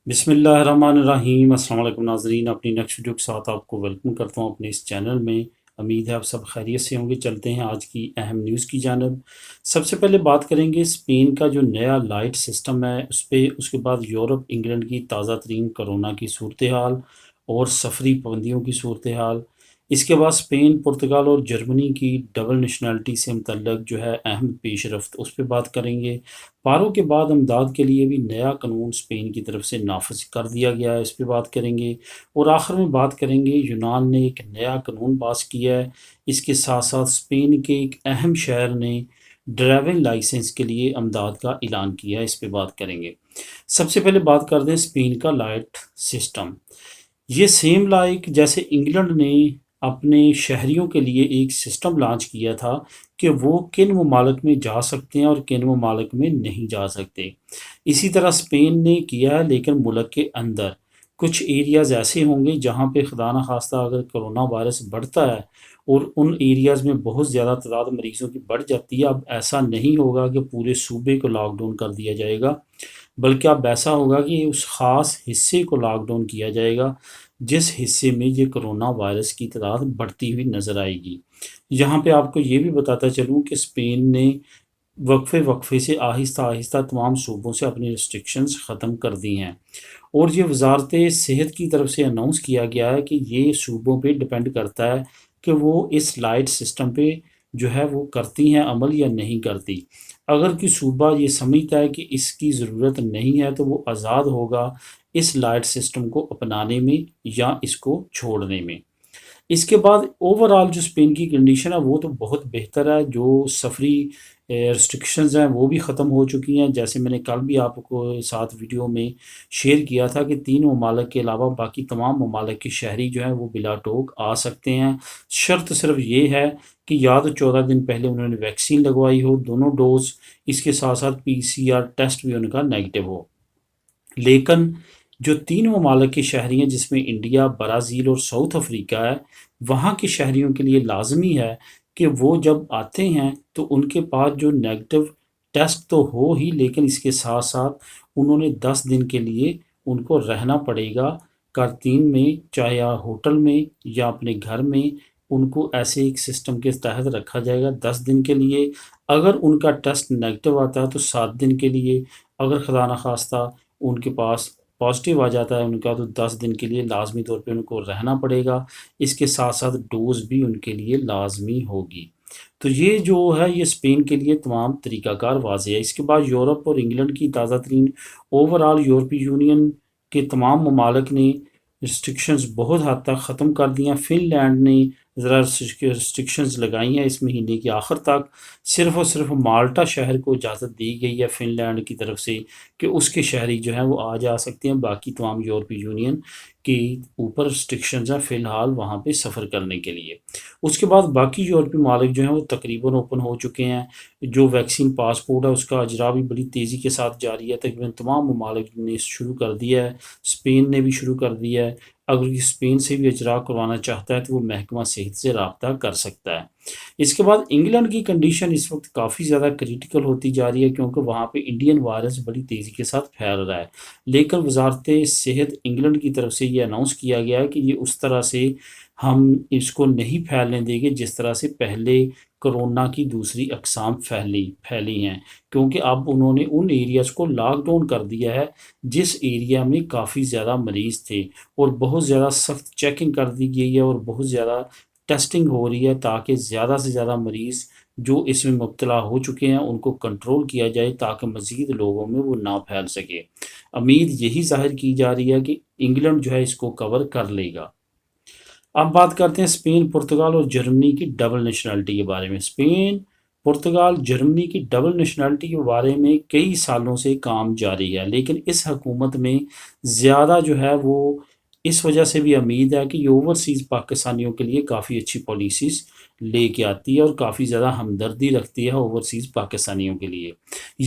بسم اللہ الرحمن الرحیم۔ السلام علیکم ناظرین، اپنی نیکسٹ ویڈیو کے ساتھ آپ کو ویلکم کرتا ہوں اپنے اس چینل میں۔ امید ہے آپ سب خیریت سے ہوں گے۔ چلتے ہیں آج کی اہم نیوز کی جانب۔ سب سے پہلے بات کریں گے اسپین کا جو نیا لائٹ سسٹم ہے اس پہ، اس کے بعد یورپ انگلینڈ کی تازہ ترین کرونا کی صورتحال اور سفری پابندیوں کی صورتحال۔ اس کے بعد اسپین، پرتگال اور جرمنی کی ڈبل نیشنلٹی سے متعلق جو ہے اہم پیش رفت، اس پہ بات کریں گے۔ پاروں کے بعد امداد کے لیے بھی نیا قانون اسپین کی طرف سے نافذ کر دیا گیا ہے، اس پہ بات کریں گے۔ اور آخر میں بات کریں گے یونان نے ایک نیا قانون پاس کیا ہے۔ اس کے ساتھ ساتھ اسپین کے ایک اہم شہر نے ڈرائیونگ لائسنس کے لیے امداد کا اعلان کیا ہے، اس پہ بات کریں گے۔ سب سے پہلے بات کر دیں اسپین کا لائٹ سسٹم۔ یہ سیم لائک جیسے انگلینڈ نے اپنے شہریوں کے لیے ایک سسٹم لانچ کیا تھا کہ وہ کن ممالک میں جا سکتے ہیں اور کن ممالک میں نہیں جا سکتے، اسی طرح اسپین نے کیا ہے، لیکن ملک کے اندر کچھ ایریاز ایسے ہوں گے جہاں پہ خدا نخواستہ اگر کرونا وائرس بڑھتا ہے اور ان ایریاز میں بہت زیادہ تعداد مریضوں کی بڑھ جاتی ہے، اب ایسا نہیں ہوگا کہ پورے صوبے کو لاک ڈاؤن کر دیا جائے گا، بلکہ اب ایسا ہوگا کہ اس خاص حصے کو لاک ڈاؤن کیا جائے گا جس حصے میں یہ کرونا وائرس کی تعداد بڑھتی ہوئی نظر آئے گی۔ یہاں پہ آپ کو یہ بھی بتاتا چلوں کہ اسپین نے وقفے سے آہستہ آہستہ تمام صوبوں سے اپنی ریسٹرکشنز ختم کر دی ہیں، اور یہ وزارت صحت کی طرف سے اناؤنس کیا گیا ہے کہ یہ صوبوں پہ ڈپینڈ کرتا ہے کہ وہ اس لائٹ سسٹم پہ جو ہے وہ کرتی ہیں عمل یا نہیں کرتی۔ اگر کوئی صوبہ یہ سمجھتا ہے کہ اس کی ضرورت نہیں ہے تو وہ آزاد ہوگا اس لائٹ سسٹم کو اپنانے میں یا اس کو چھوڑنے میں۔ اس کے بعد اوورآل جو اسپین کی کنڈیشن ہے وہ تو بہت بہتر ہے۔ جو سفری ریسٹرکشنز ہیں وہ بھی ختم ہو چکی ہیں، جیسے میں نے کل بھی آپ کو ساتھ ویڈیو میں شیئر کیا تھا کہ 3 ممالک کے علاوہ باقی تمام ممالک کے شہری جو ہیں وہ بلا ٹوک آ سکتے ہیں۔ شرط صرف یہ ہے کہ یا تو 14 دن پہلے انہوں نے ویکسین لگوائی ہو، دونوں ڈوز، اس کے ساتھ ساتھ PCR ٹیسٹ بھی ان کا نیگیٹو ہو۔ لیکن جو 3 ممالک کے شہری ہیں جس میں انڈیا، برازیل اور ساؤتھ افریقہ ہے، وہاں کے شہریوں کے لیے لازمی ہے کہ وہ جب آتے ہیں تو ان کے پاس جو نیگیٹو ٹیسٹ تو ہو ہی، لیکن اس کے ساتھ ساتھ انہوں نے 10 دن کے لیے ان کو رہنا پڑے گا کارتین میں، چاہے ہوٹل میں یا اپنے گھر میں۔ ان کو ایسے ایک سسٹم کے تحت رکھا جائے گا 10 دن کے لیے۔ اگر ان کا ٹیسٹ نیگیٹو آتا ہے تو 7 دن کے لیے، اگر خدا نخواستہ ان کے پاس پازیٹیو آ جاتا ہے ان کا تو 10 دن کے لیے لازمی طور پہ ان کو رہنا پڑے گا۔ اس کے ساتھ ساتھ ڈوز بھی ان کے لیے لازمی ہوگی۔ تو یہ جو ہے یہ اسپین کے لیے تمام طریقہ کار واضح ہے۔ اس کے بعد یورپ اور انگلینڈ کی تازہ ترین اوورآل یورپی یونین کے تمام ممالک نے ریسٹرکشنز بہت حد تک ختم کر دی ہیں۔ فن لینڈ نے ذرا ریسٹرکشنز لگائی ہیں اس مہینے کے آخر تک۔ صرف اور صرف مالٹا شہر کو اجازت دی گئی ہے فن لینڈ کی طرف سے کہ اس کے شہری جو ہیں وہ آ جا سکتے ہیں، باقی تمام یورپی یونین کے اوپر ریسٹرکشنز ہیں فی الحال وہاں پہ سفر کرنے کے لیے۔ اس کے بعد باقی یورپی ممالک جو ہیں وہ تقریباً اوپن ہو چکے ہیں۔ جو ویکسین پاسپورٹ ہے اس کا اجرا بھی بڑی تیزی کے ساتھ جاری ہے، تقریباً تمام ممالک نے شروع کر دیا ہے۔ اسپین نے بھی شروع کر دیا ہے۔ اگر اسپین سے بھی اجرا کروانا چاہتا ہے تو وہ محکمہ صحت سے رابطہ کر سکتا ہے۔ اس کے بعد انگلینڈ کی کنڈیشن اس وقت کافی زیادہ کریٹیکل ہوتی جا رہی ہے کیونکہ وہاں پہ انڈین وائرس بڑی تیزی کے ساتھ پھیل رہا ہے، لیکن وزارت صحت انگلینڈ کی طرف سے یہ اناؤنس کیا گیا ہے کہ یہ اس طرح سے ہم اس کو نہیں پھیلنے دیں گے جس طرح سے پہلے کرونا کی دوسری اقسام پھیلی ہیں، کیونکہ اب انہوں نے ان ایریاز کو لاک ڈاؤن کر دیا ہے جس ایریا میں کافی زیادہ مریض تھے، اور بہت زیادہ سخت چیکنگ کر دی گئی ہے اور بہت زیادہ ٹیسٹنگ ہو رہی ہے تاکہ زیادہ سے زیادہ مریض جو اس میں مبتلا ہو چکے ہیں ان کو کنٹرول کیا جائے تاکہ مزید لوگوں میں وہ نہ پھیل سکے۔ امید یہی ظاہر کی جا رہی ہے کہ انگلینڈ جو ہے اس کو کور کر لے گا۔ اب بات کرتے ہیں اسپین، پرتگال اور جرمنی کی ڈبل نیشنلٹی کے بارے میں۔ اسپین، پرتگال، جرمنی کی ڈبل نیشنلٹی کے بارے میں کئی سالوں سے کام جاری ہے، لیکن اس حکومت میں زیادہ جو ہے وہ اس وجہ سے بھی امید ہے کہ یہ اوورسیز پاکستانیوں کے لیے کافی اچھی پالیسیز لے کے آتی ہے اور کافی زیادہ ہمدردی رکھتی ہے اوورسیز پاکستانیوں کے لیے۔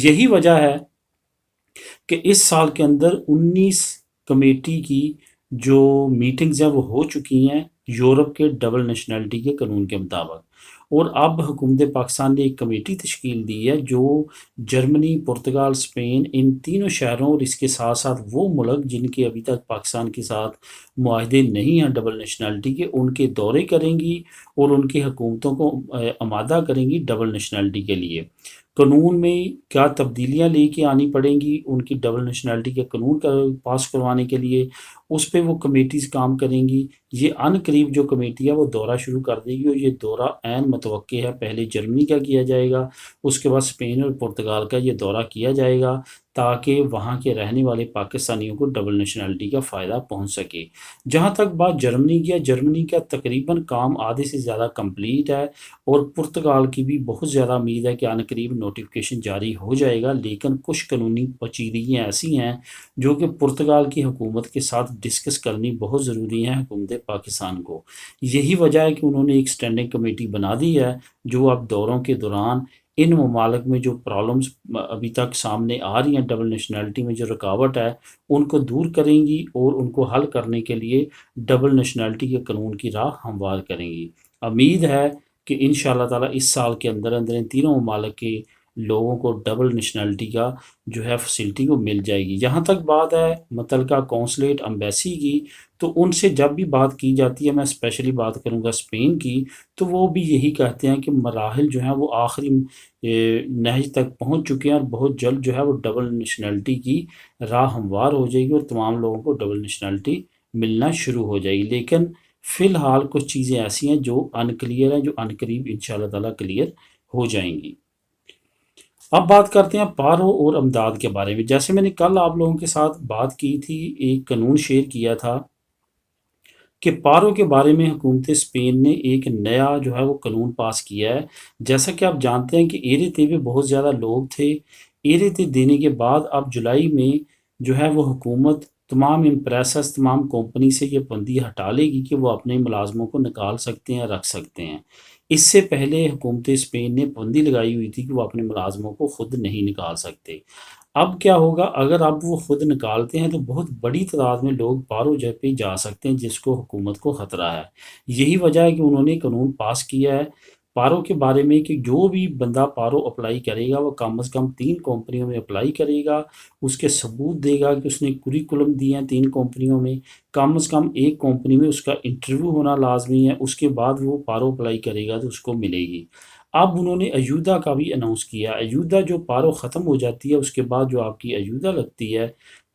یہی وجہ ہے کہ اس سال کے اندر 19 کمیٹی کی جو میٹنگز ہیں وہ ہو چکی ہیں یورپ کے ڈبل نیشنلٹی کے قانون کے مطابق، اور اب حکومت پاکستان نے ایک کمیٹی تشکیل دی ہے جو جرمنی، پرتگال، اسپین، ان تینوں شہروں اور اس کے ساتھ ساتھ وہ ملک جن کے ابھی تک پاکستان کے ساتھ معاہدے نہیں ہیں ڈبل نیشنلٹی کے، ان کے دورے کریں گی اور ان کی حکومتوں کو آمادہ کریں گی ڈبل نیشنلٹی کے لیے۔ قانون میں کیا تبدیلیاں لے کے آنی پڑیں گی ان کی ڈبل نیشنلٹی کے قانون کا پاس کروانے کے لیے، اس پہ وہ کمیٹیز کام کریں گی۔ یہ ان قریب جو کمیٹی ہے وہ دورہ شروع کر دے گی، اور یہ دورہ عین متوقع ہے، پہلے جرمنی کا کیا جائے گا، اس کے بعد اسپین اور پرتگال کا یہ دورہ کیا جائے گا، تاکہ وہاں کے رہنے والے پاکستانیوں کو ڈبل نیشنلٹی کا فائدہ پہنچ سکے۔ جہاں تک بات جرمنی کا تقریباً کام آدھے سے زیادہ کمپلیٹ ہے، اور پرتگال کی بھی بہت زیادہ امید ہے کہ ان قریب نوٹیفیکیشن جاری ہو جائے گا، لیکن کچھ قانونی پیچیدگیاں ایسی ہیں جو کہ پرتگال کی حکومت کے ساتھ ڈسکس کرنی بہت ضروری ہے حکومت پاکستان کو۔ یہی وجہ ہے کہ انہوں نے ایک سٹینڈنگ کمیٹی بنا دی ہے جو اب دوروں کے دوران ان ممالک میں جو پرابلمز ابھی تک سامنے آ رہی ہیں ڈبل نیشنلٹی میں جو رکاوٹ ہے ان کو دور کریں گی اور ان کو حل کرنے کے لیے ڈبل نیشنلٹی کے قانون کی راہ ہموار کریں گی۔ امید ہے کہ انشاءاللہ تعالیٰ اس سال کے اندر ان تینوں ممالک کے لوگوں کو ڈبل نیشنلٹی کا جو ہے فیسلٹی وہ مل جائے گی۔ جہاں تک بات ہے متعلقہ کونسلیٹ امبیسی کی، تو ان سے جب بھی بات کی جاتی ہے، میں اسپیشلی بات کروں گا اسپین کی، تو وہ بھی یہی کہتے ہیں کہ مراحل جو ہیں وہ آخری نہج تک پہنچ چکے ہیں، اور بہت جلد جو ہے وہ ڈبل نیشنلٹی کی راہ ہموار ہو جائے گی اور تمام لوگوں کو ڈبل نیشنلٹی ملنا شروع ہو جائے گی۔ لیکن فی الحال کچھ چیزیں ایسی ہیں جو انکلیئر ہیں، جو عنقریب انشاءاللہ تعالیٰ کلیئر ہو جائیں گی۔ اب بات کرتے ہیں پارو اور امداد کے بارے میں۔ جیسے میں نے کل آپ لوگوں کے ساتھ بات کی تھی، ایک قانون شیئر کیا تھا کہ پارو کے بارے میں حکومت اسپین نے ایک نیا جو ہے وہ قانون پاس کیا ہے۔ جیسا کہ آپ جانتے ہیں کہ ایرے تیوے بہت زیادہ لوگ تھے، ایرے تے دینے کے بعد اب جولائی میں جو ہے وہ حکومت تمام امپریسز، تمام کمپنی سے یہ بندی ہٹا لے گی کہ وہ اپنے ملازموں کو نکال سکتے ہیں، رکھ سکتے ہیں۔ اس سے پہلے حکومت اسپین نے بندی لگائی ہوئی تھی کہ وہ اپنے ملازموں کو خود نہیں نکال سکتے۔ اب کیا ہوگا، اگر اب وہ خود نکالتے ہیں تو بہت بڑی تعداد میں لوگ پارو پہ جا سکتے ہیں، جس کو حکومت کو خطرہ ہے۔ یہی وجہ ہے کہ انہوں نے قانون پاس کیا ہے پارو کے بارے میں کہ جو بھی بندہ پارو اپلائی کرے گا وہ کم از کم 3 کمپنیوں میں اپلائی کرے گا، اس کے ثبوت دے گا کہ اس نے کوریکولم دیے ہیں 3 کمپنیوں میں، کم از کم ایک کمپنی میں اس کا انٹرویو ہونا لازمی ہے، اس کے بعد وہ پارو اپلائی کرے گا تو اس کو ملے گی۔ اب انہوں نے ایودا کا بھی اناؤنس کیا۔ ایودا جو پارو ختم ہو جاتی ہے اس کے بعد جو آپ کی ایودا لگتی ہے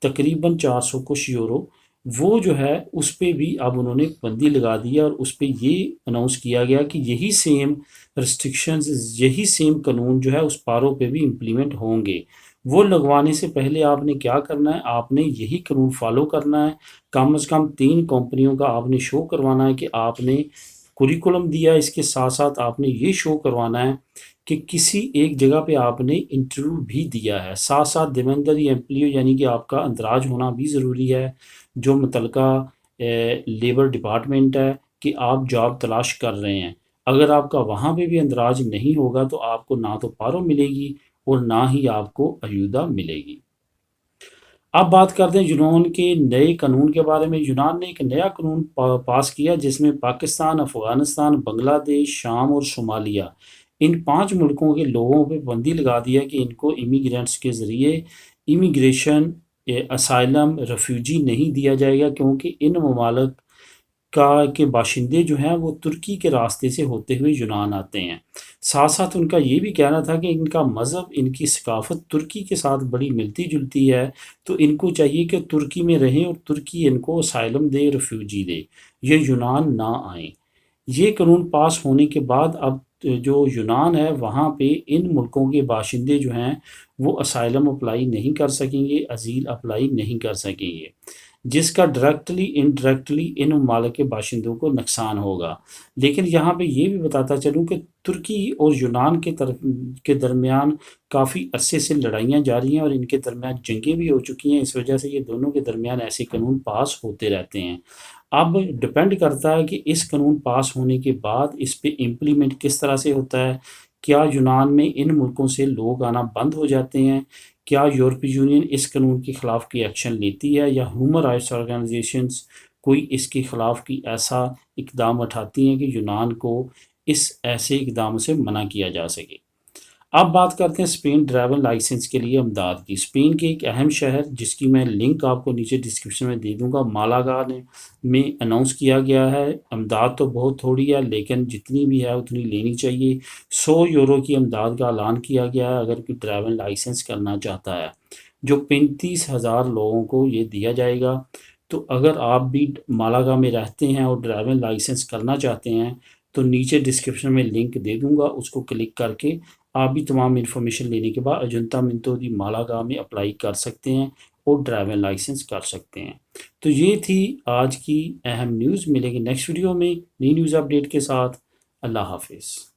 تقریباً 400 کچھ یورو، وہ جو ہے اس پہ بھی اب انہوں نے بندی لگا دی ہے، اور اس پہ یہ اناؤنس کیا گیا کہ یہی سیم ریسٹرکشنز، یہی سیم قانون جو ہے اس پارو پہ بھی امپلیمنٹ ہوں گے۔ وہ لگوانے سے پہلے آپ نے کیا کرنا ہے، آپ نے یہی قانون فالو کرنا ہے، کم از کم 3 کمپنیوں کا آپ نے شو کروانا ہے کہ آپ نے کوریکولم دیا ہے، اس کے ساتھ ساتھ آپ نے یہ شو کروانا ہے کہ کسی ایک جگہ پہ آپ نے انٹرویو بھی دیا ہے، ساتھ ساتھ دیوندری ایمپلیو یعنی کہ آپ کا اندراج ہونا بھی ضروری ہے جو متعلقہ لیبر ڈپارٹمنٹ ہے کہ آپ جاب تلاش کر رہے ہیں۔ اگر آپ کا وہاں پہ بھی اندراج نہیں ہوگا تو آپ کو نہ تو پارو ملے گی اور نہ ہی آپ کو ایودا ملے گی۔ اب بات کرتے ہیں یونان کے نئے قانون کے بارے میں۔ یونان نے ایک نیا قانون پاس کیا جس میں پاکستان، افغانستان، بنگلہ دیش، شام اور صومالیہ، ان 5 ملکوں کے لوگوں پہ بندی لگا دیا کہ ان کو امیگرینٹس کے ذریعے امیگریشن، اسائلم، ریفیوجی نہیں دیا جائے گا، کیونکہ ان ممالک کے باشندے جو ہیں وہ ترکی کے راستے سے ہوتے ہوئے یونان آتے ہیں۔ ساتھ ساتھ ان کا یہ بھی کہنا تھا کہ ان کا مذہب، ان کی ثقافت ترکی کے ساتھ بڑی ملتی جلتی ہے، تو ان کو چاہیے کہ ترکی میں رہیں اور ترکی ان کو اسائلم دے، ریفیوجی دے، یہ یونان نہ آئیں۔ یہ قانون پاس ہونے کے بعد اب جو یونان ہے وہاں پہ ان ملکوں کے باشندے جو ہیں وہ اسائلم اپلائی نہیں کر سکیں گے، ازیل اپلائی نہیں کر سکیں گے، جس کا ڈائریکٹلی انڈائریکٹلی ان ممالک کے باشندوں کو نقصان ہوگا۔ لیکن یہاں پہ یہ بھی بتاتا چلوں کہ ترکی اور یونان کے درمیان کافی عرصے سے لڑائیاں جاری ہیں اور ان کے درمیان جنگیں بھی ہو چکی ہیں، اس وجہ سے یہ دونوں کے درمیان ایسے قانون پاس ہوتے رہتے ہیں۔ اب ڈپینڈ کرتا ہے کہ اس قانون پاس ہونے کے بعد اس پہ امپلیمنٹ کس طرح سے ہوتا ہے۔ کیا یونان میں ان ملکوں سے لوگ آنا بند ہو جاتے ہیں؟ کیا یورپی یونین اس قانون کے خلاف کی ایکشن لیتی ہے، یا ہیومن رائٹس آرگنائزیشنز کوئی اس کے خلاف کی ایسا اقدام اٹھاتی ہیں کہ یونان کو اس ایسے اقدام سے منع کیا جا سکے۔ اب بات کرتے ہیں اسپین ڈرائیونگ لائسنس کے لیے امداد کی۔ اسپین کے ایک اہم شہر جس کی میں لنک آپ کو نیچے ڈسکرپشن میں دے دوں گا، مالاگا میں اناؤنس کیا گیا ہے۔ امداد تو بہت تھوڑی ہے لیکن جتنی بھی ہے اتنی لینی چاہیے۔ 100 یورو کی امداد کا اعلان کیا گیا ہے اگر کوئی ڈرائیونگ لائسنس کرنا چاہتا ہے، جو 35,000 لوگوں کو یہ دیا جائے گا۔ تو اگر آپ بھی مالاگا میں رہتے ہیں اور ڈرائیونگ لائسنس کرنا چاہتے ہیں تو نیچے ڈسکرپشن میں لنک دے دوں گا، اس کو کلک کر کے آپ بھی تمام انفارمیشن لینے کے بعد اجنتا منتو دی مالاگا میں اپلائی کر سکتے ہیں اور ڈرائیونگ لائسنس کر سکتے ہیں۔ تو یہ تھی آج کی اہم نیوز۔ ملیں گے نیکسٹ ویڈیو میں نئی نیوز اپڈیٹ کے ساتھ۔ اللہ حافظ۔